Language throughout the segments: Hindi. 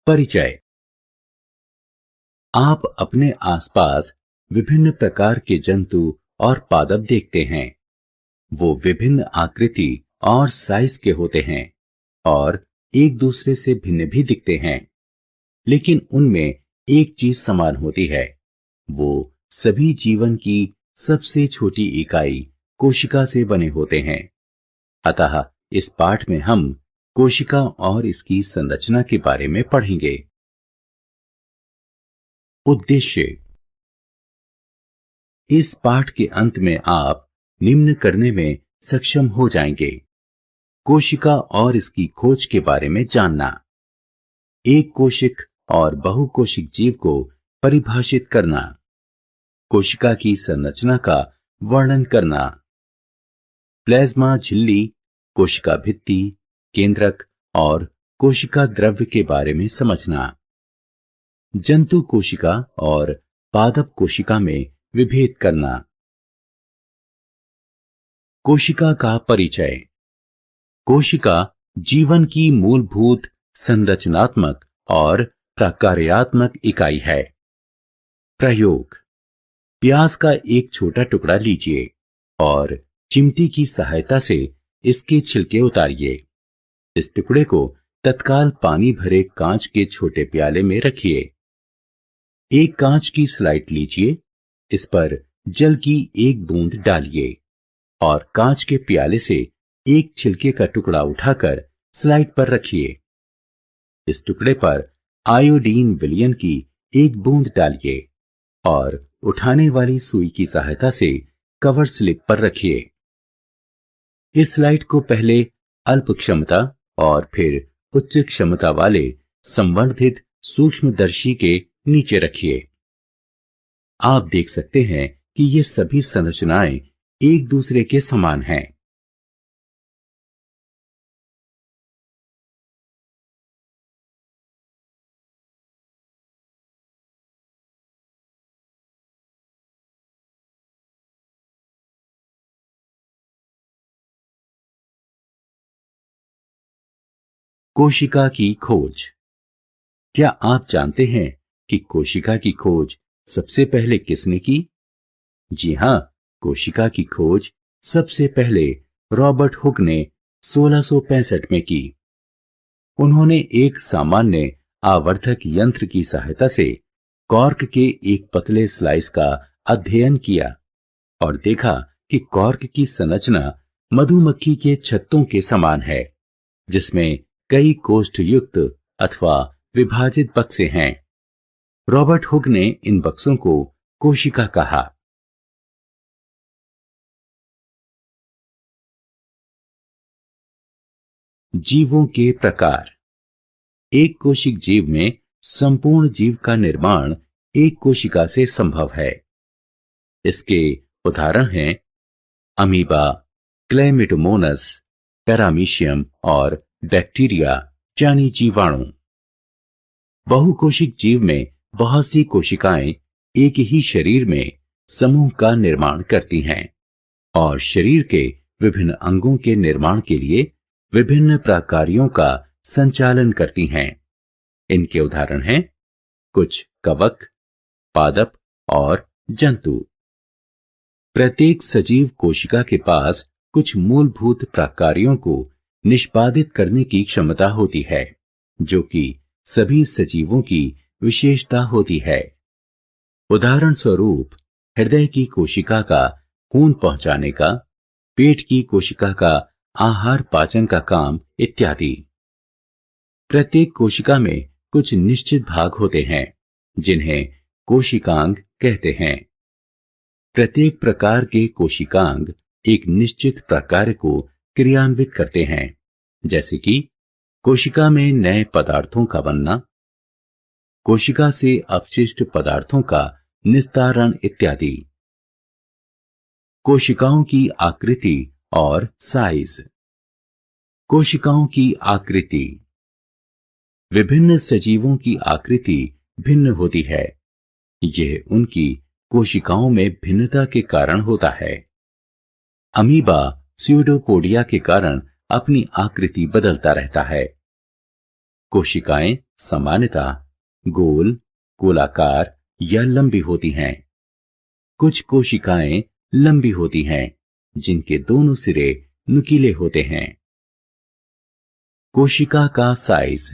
परिचय। आप अपने आसपास विभिन्न प्रकार के जंतु और पादप देखते हैं। वो विभिन्न आकृति और साइज के होते हैं और एक दूसरे से भिन्न भी दिखते हैं, लेकिन उनमें एक चीज समान होती है। वो सभी जीवन की सबसे छोटी इकाई कोशिका से बने होते हैं। अतः इस पाठ में हम कोशिका और इसकी संरचना के बारे में पढ़ेंगे। उद्देश्य। इस पाठ के अंत में आप निम्न करने में सक्षम हो जाएंगे: कोशिका और इसकी खोज के बारे में जानना, एक कोशिक और बहुकोशिक जीव को परिभाषित करना, कोशिका की संरचना का वर्णन करना, प्लाज्मा झिल्ली, कोशिका भित्ति, केंद्रक और कोशिका द्रव्य के बारे में समझना, जंतु कोशिका और पादप कोशिका में विभेद करना। कोशिका का परिचय। कोशिका जीवन की मूलभूत संरचनात्मक और प्रकार्यात्मक इकाई है। प्रयोग। प्याज का एक छोटा टुकड़ा लीजिए और चिमटी की सहायता से इसके छिलके उतारिए। इस टुकड़े को तत्काल पानी भरे कांच के छोटे प्याले में रखिए। एक कांच की स्लाइड लीजिए, इस पर जल की एक बूंद डालिए और कांच के प्याले से एक छिलके का टुकड़ा उठाकर स्लाइड पर रखिए। इस टुकड़े पर आयोडीन विलयन की एक बूंद डालिए और उठाने वाली सुई की सहायता से कवर स्लिप पर रखिए। इस स्लाइड को पहले अल्प क्षमता और फिर उच्च क्षमता वाले संवर्धित सूक्ष्मदर्शी के नीचे रखिए। आप देख सकते हैं कि ये सभी संरचनाएं एक दूसरे के समान हैं। कोशिका की खोज। क्या आप जानते हैं कि कोशिका की खोज सबसे पहले किसने की? जी हां, कोशिका की खोज सबसे पहले रॉबर्ट हुक ने 1665 में की। उन्होंने एक सामान्य आवर्धक यंत्र की सहायता से कॉर्क के एक पतले स्लाइस का अध्ययन किया और देखा कि कॉर्क की संरचना मधुमक्खी के छत्तों के समान है, जिसमें कई कोष्ठयुक्त अथवा विभाजित बक्से हैं। रॉबर्ट हुक ने इन बक्सों को कोशिका कहा। जीवों के प्रकार। एक कोशिक जीव में संपूर्ण जीव का निर्माण एक कोशिका से संभव है। इसके उदाहरण हैं अमीबा, क्लेमिडोमोनस, पैरामीशियम और बैक्टीरिया यानी जीवाणु। बहुकोशिक जीव में बहुत सी कोशिकाएं एक ही शरीर में समूह का निर्माण करती हैं और शरीर के विभिन्न अंगों के निर्माण के लिए विभिन्न प्रकार्यों का संचालन करती हैं। इनके उदाहरण हैं कुछ कवक, पादप और जंतु। प्रत्येक सजीव कोशिका के पास कुछ मूलभूत प्रकार्यों को निष्पादित करने की क्षमता होती है, जो कि सभी सजीवों की विशेषता होती है। उदाहरण स्वरूप हृदय की कोशिका का खून पहुंचाने का, पेट की कोशिका का आहार पाचन का काम इत्यादि। प्रत्येक कोशिका में कुछ निश्चित भाग होते हैं जिन्हें कोशिकांग कहते हैं। प्रत्येक प्रकार के कोशिकांग एक निश्चित प्रकार को क्रियान्वित करते हैं, जैसे कि कोशिका में नए पदार्थों का बनना, कोशिका से अपशिष्ट पदार्थों का निस्तारण इत्यादि। कोशिकाओं की आकृति और साइज। कोशिकाओं की आकृति। विभिन्न सजीवों की आकृति भिन्न होती है। यह उनकी कोशिकाओं में भिन्नता के कारण होता है। अमीबा स्यूडोपोडिया के कारण अपनी आकृति बदलता रहता है। कोशिकाएं सामान्यतः गोल, गोलाकार या लंबी होती हैं। कुछ कोशिकाएं लंबी होती हैं, जिनके दोनों सिरे नुकीले होते हैं। कोशिका का साइज।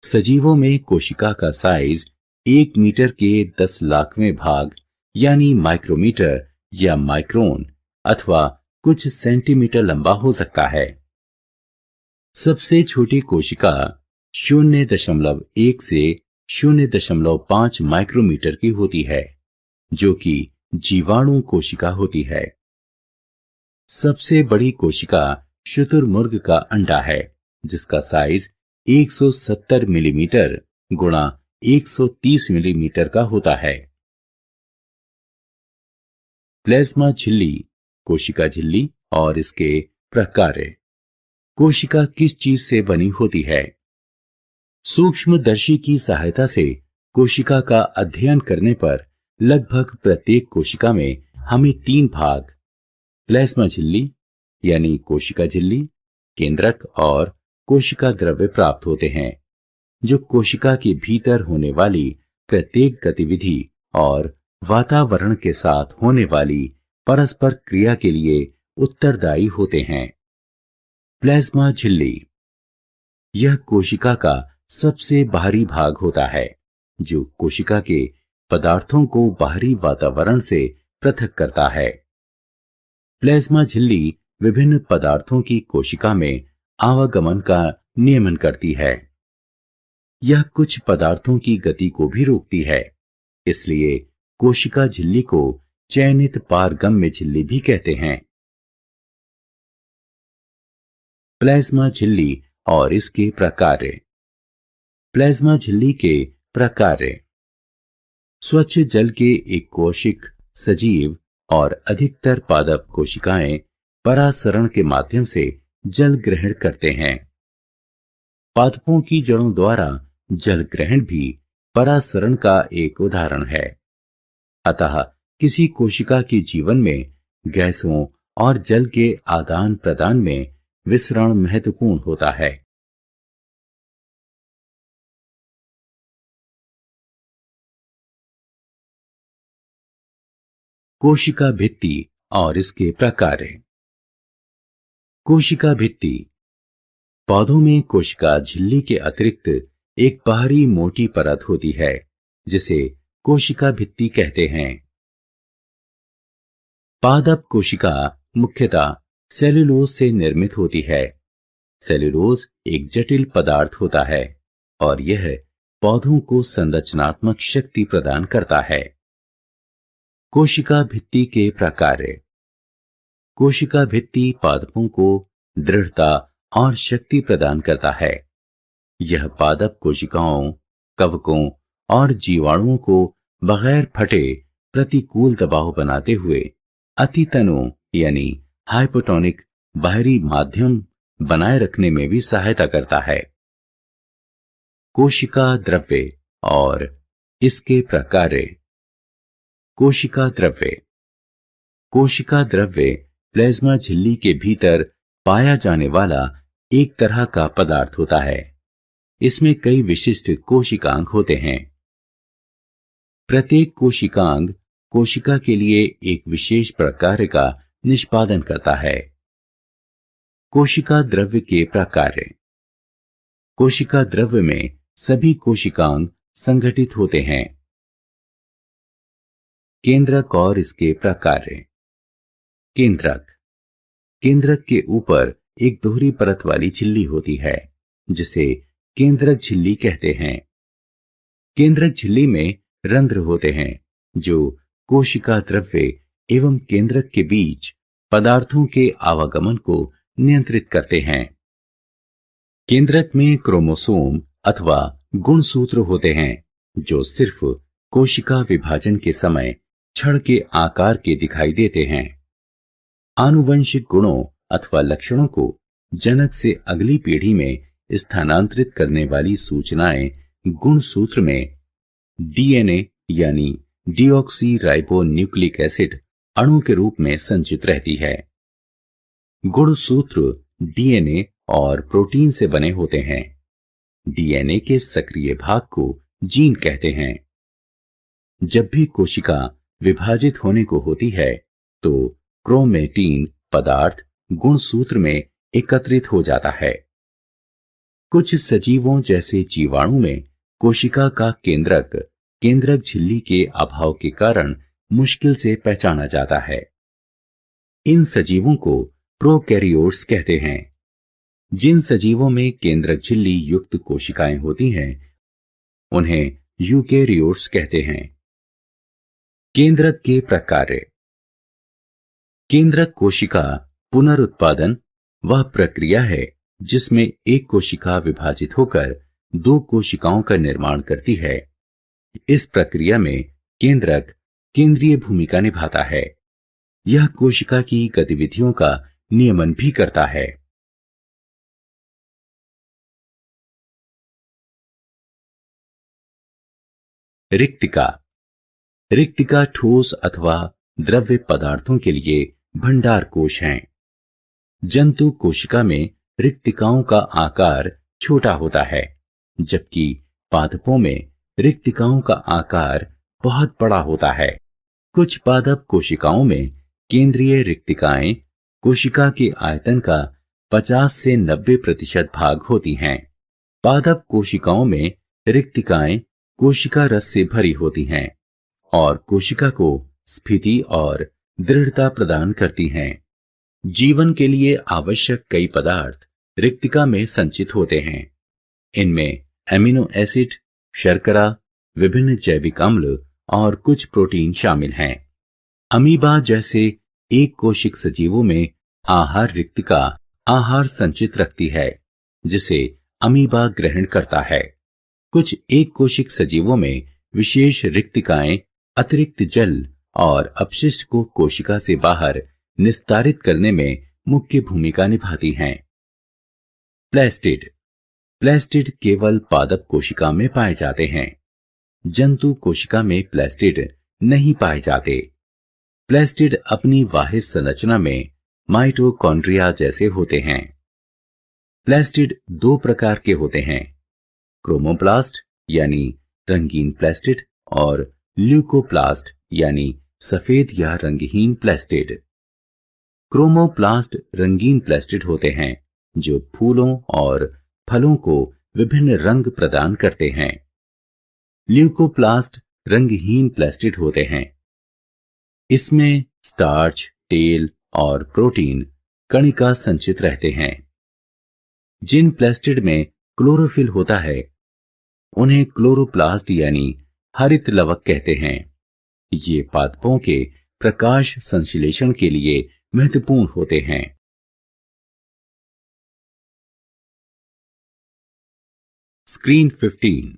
सजीवों में कोशिका का साइज 1 मीटर के 10 लाखवें भाग यानी माइक्रोमीटर या माइक्रोन अथवा कुछ सेंटीमीटर लंबा हो सकता है। सबसे छोटी कोशिका 0.1 से 0.5 माइक्रोमीटर की होती है, जो कि जीवाणु कोशिका होती है। सबसे बड़ी कोशिका शुतुरमुर्ग का अंडा है, जिसका साइज 170 मिलीमीटर गुणा 130 मिलीमीटर का होता है। प्लाज्मा झिल्ली, कोशिका झिल्ली और इसके प्रकार। कोशिका किस चीज से बनी होती है? सूक्ष्मदर्शी की सहायता से कोशिका का अध्ययन करने पर लगभग प्रत्येक कोशिका में हमें 3 भाग, प्लाज्मा झिल्ली यानी कोशिका झिल्ली, केंद्रक और कोशिका द्रव्य प्राप्त होते हैं, जो कोशिका के भीतर होने वाली प्रत्येक गतिविधि और वातावरण के साथ होने वाली परस्पर क्रिया के लिए उत्तरदायी होते हैं। प्लाज्मा झिल्ली यह कोशिका का सबसे बाहरी भाग होता है, जो कोशिका के पदार्थों को बाहरी वातावरण से पृथक करता है। प्लाज्मा झिल्ली विभिन्न पदार्थों की कोशिका में आवागमन का नियमन करती है। यह कुछ पदार्थों की गति को भी रोकती है, इसलिए कोशिका झिल्ली को चयनित पारगम्य झिल्ली भी कहते हैं। प्लाज्मा झिल्ली और इसके प्रकार। प्लाज्मा झिल्ली के प्रकार। स्वच्छ जल के एक कोशिक सजीव और अधिकतर पादप कोशिकाएं परासरण के माध्यम से जल ग्रहण करते हैं। पादपों की जड़ों द्वारा जल ग्रहण भी परासरण का एक उदाहरण है। अतः किसी कोशिका के जीवन में गैसों और जल के आदान प्रदान में विसरण महत्वपूर्ण होता है। कोशिका भित्ति और इसके प्रकार। कोशिका भित्ति। पौधों में कोशिका झिल्ली के अतिरिक्त एक बाहरी मोटी परत होती है, जिसे कोशिका भित्ति कहते हैं। पादप कोशिका मुख्यतः सेल्यूलोज से निर्मित होती है। सेल्यूलोज एक जटिल पदार्थ होता है और यह पौधों को संरचनात्मक शक्ति प्रदान करता है। कोशिका भित्ति के प्रकार। कोशिका भित्ति पादपों को दृढ़ता और शक्ति प्रदान करता है। यह पादप कोशिकाओं, कवकों और जीवाणुओं को बगैर फटे प्रतिकूल दबाव बनाते हुए अतितनु यानी हाइपोटोनिक बाहरी माध्यम बनाए रखने में भी सहायता करता है। कोशिका द्रव्य और इसके प्रकार। कोशिका द्रव्य। कोशिका द्रव्य प्लाज्मा झिल्ली के भीतर पाया जाने वाला एक तरह का पदार्थ होता है। इसमें कई विशिष्ट कोशिकांग होते हैं। प्रत्येक कोशिकांग कोशिका के लिए एक विशेष प्रकार का निष्पादन करता है। कोशिका द्रव्य के प्रकार। कोशिका द्रव्य में सभी कोशिकांग संगठित होते हैं। केंद्रक और इसके प्रकार। केंद्रक। केंद्रक के ऊपर एक दोहरी परत वाली झिल्ली होती है, जिसे केंद्रक झिल्ली कहते हैं। केंद्रक झिल्ली में रंध्र होते हैं, जो कोशिका द्रव्य एवं केंद्रक के बीच पदार्थों के आवागमन को नियंत्रित करते हैं। केंद्रक में क्रोमोसोम अथवा गुणसूत्र होते हैं, जो सिर्फ कोशिका विभाजन के समय छड़ के आकार के दिखाई देते हैं। आनुवंशिक गुणों अथवा लक्षणों को जनक से अगली पीढ़ी में स्थानांतरित करने वाली सूचनाएं गुणसूत्र में डीएनए यानी डीऑक्सी राइबो न्यूक्लिक एसिड अणु के रूप में संचित रहती है। गुणसूत्र डीएनए और प्रोटीन से बने होते हैं। डीएनए के सक्रिय भाग को जीन कहते हैं। जब भी कोशिका विभाजित होने को होती है तो क्रोमेटिन पदार्थ गुणसूत्र में एकत्रित हो जाता है। कुछ सजीवों जैसे जीवाणु में कोशिका का केंद्रक झिल्ली के अभाव के कारण मुश्किल से पहचाना जाता है। इन सजीवों को प्रोकैरियोट्स कहते हैं। जिन सजीवों में केंद्रक झिल्ली युक्त कोशिकाएं होती हैं उन्हें यूकेरियोट्स कहते हैं। केंद्रक के प्रकार्य। केंद्रक कोशिका पुनरुत्पादन वह प्रक्रिया है जिसमें एक कोशिका विभाजित होकर दो कोशिकाओं का निर्माण करती है। इस प्रक्रिया में केंद्रक केंद्रीय भूमिका निभाता है। यह कोशिका की गतिविधियों का नियमन भी करता है। रिक्तिका। रिक्तिका ठोस अथवा द्रव्य पदार्थों के लिए भंडार कोश हैं। जंतु कोशिका में रिक्तिकाओं का आकार छोटा होता है, जबकि पादपों में रिक्तिकाओं का आकार बहुत बड़ा होता है। कुछ पादप कोशिकाओं में केंद्रीय रिक्तिकाएं कोशिका के आयतन का 50 से 90% भाग होती हैं। पादप कोशिकाओं में रिक्तिकाएं कोशिका रस से भरी होती हैं और कोशिका को स्फीति और दृढ़ता प्रदान करती हैं। जीवन के लिए आवश्यक कई पदार्थ रिक्तिका में संचित होते हैं। इनमें एमिनो एसिड, शर्करा, विभिन्न जैविक अम्ल और कुछ प्रोटीन शामिल हैं। अमीबा जैसे एक कोशिक सजीवों में आहार रिक्तिका आहार संचित रखती है, जिसे अमीबा ग्रहण करता है। कुछ एक कोशिक सजीवों में विशेष रिक्तिकाएं अतिरिक्त जल और अपशिष्ट को कोशिका से बाहर निस्तारित करने में मुख्य भूमिका निभाती हैं। प्लास्टिड। प्लास्टिड केवल पादप कोशिका में पाए जाते हैं। जंतु कोशिका में प्लास्टिड नहीं पाए जाते। प्लास्टिड अपनी वाहित संरचना में माइटोकॉन्ड्रिया जैसे होते हैं। प्लास्टिड दो प्रकार के होते हैं, क्रोमोप्लास्ट यानी रंगीन प्लास्टिड और ल्यूकोप्लास्ट यानी सफेद या रंगहीन प्लास्टिड। क्रोमोप्लास्ट रंगीन प्लास्टिड होते हैं जो फूलों और फलों को विभिन्न रंग प्रदान करते हैं। ल्यूकोप्लास्ट रंगहीन प्लास्टिड होते हैं। इसमें स्टार्च, तेल और प्रोटीन कणिका संचित रहते हैं। जिन प्लास्टिड में क्लोरोफिल होता है उन्हें क्लोरोप्लास्ट यानी हरित लवक कहते हैं। ये पादपों के प्रकाश संश्लेषण के लिए महत्वपूर्ण होते हैं। स्क्रीन 15।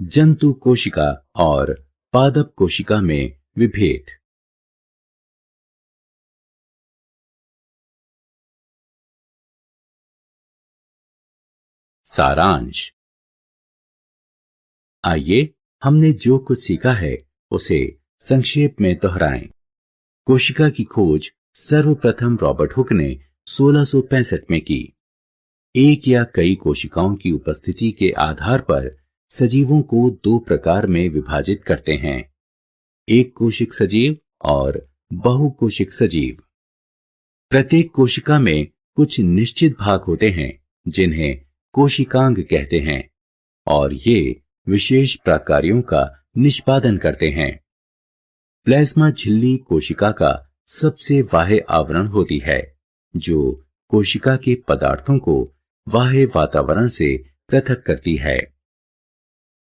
जंतु कोशिका और पादप कोशिका में विभेद। सारांश। आइए हमने जो कुछ सीखा है उसे संक्षेप में दोहराएं। कोशिका की खोज सर्वप्रथम रॉबर्ट हुक ने 1665 में की। एक या कई कोशिकाओं की उपस्थिति के आधार पर सजीवों को दो प्रकार में विभाजित करते हैं, एक कोशिक सजीव और बहुकोशिक सजीव। प्रत्येक कोशिका में कुछ निश्चित भाग होते हैं जिन्हें कोशिकांग कहते हैं और ये विशेष प्रकार्यों का निष्पादन करते हैं। प्लाज्मा झिल्ली कोशिका का सबसे बाह्य आवरण होती है जो कोशिका के पदार्थों को बाह्य वातावरण से पृथक करती है।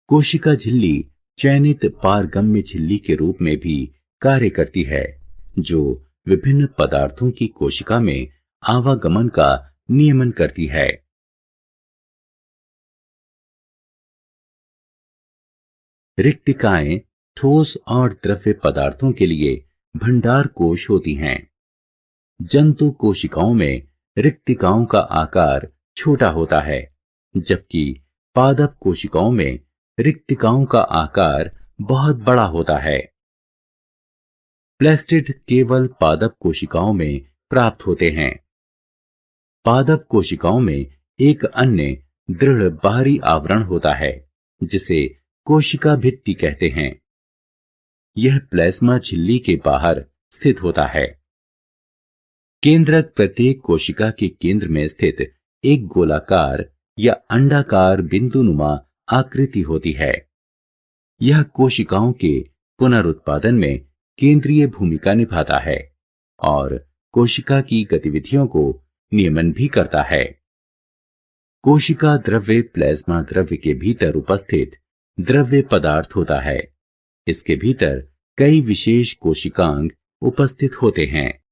कोशिका झिल्ली चयनित पारगम्य झिल्ली के रूप में भी कार्य करती है जो विभिन्न पदार्थों की कोशिका में आवागमन का नियमन करती है। रिक्तिकाएं ठोस और द्रव्य पदार्थों के लिए भंडार कोश होती हैं। जंतु कोशिकाओं में रिक्तिकाओं का आकार छोटा होता है, जबकि पादप कोशिकाओं में रिक्तिकाओं का आकार बहुत बड़ा होता है। प्लास्टिड केवल पादप कोशिकाओं में प्राप्त होते हैं। पादप कोशिकाओं में एक अन्य दृढ़ बाहरी आवरण होता है जिसे कोशिका भित्ति कहते हैं। यह प्लाज्मा झिल्ली के बाहर स्थित होता है। केंद्रक प्रत्येक कोशिका के केंद्र में स्थित एक गोलाकार या अंडाकार बिंदुनुमा आकृति होती है। यह कोशिकाओं के पुनरुत्पादन में केंद्रीय भूमिका निभाता है और कोशिका की गतिविधियों को नियमन भी करता है। कोशिका द्रव्य प्लाज्मा द्रव्य के भीतर उपस्थित द्रव्य पदार्थ होता है। इसके भीतर कई विशेष कोशिकांग उपस्थित होते हैं।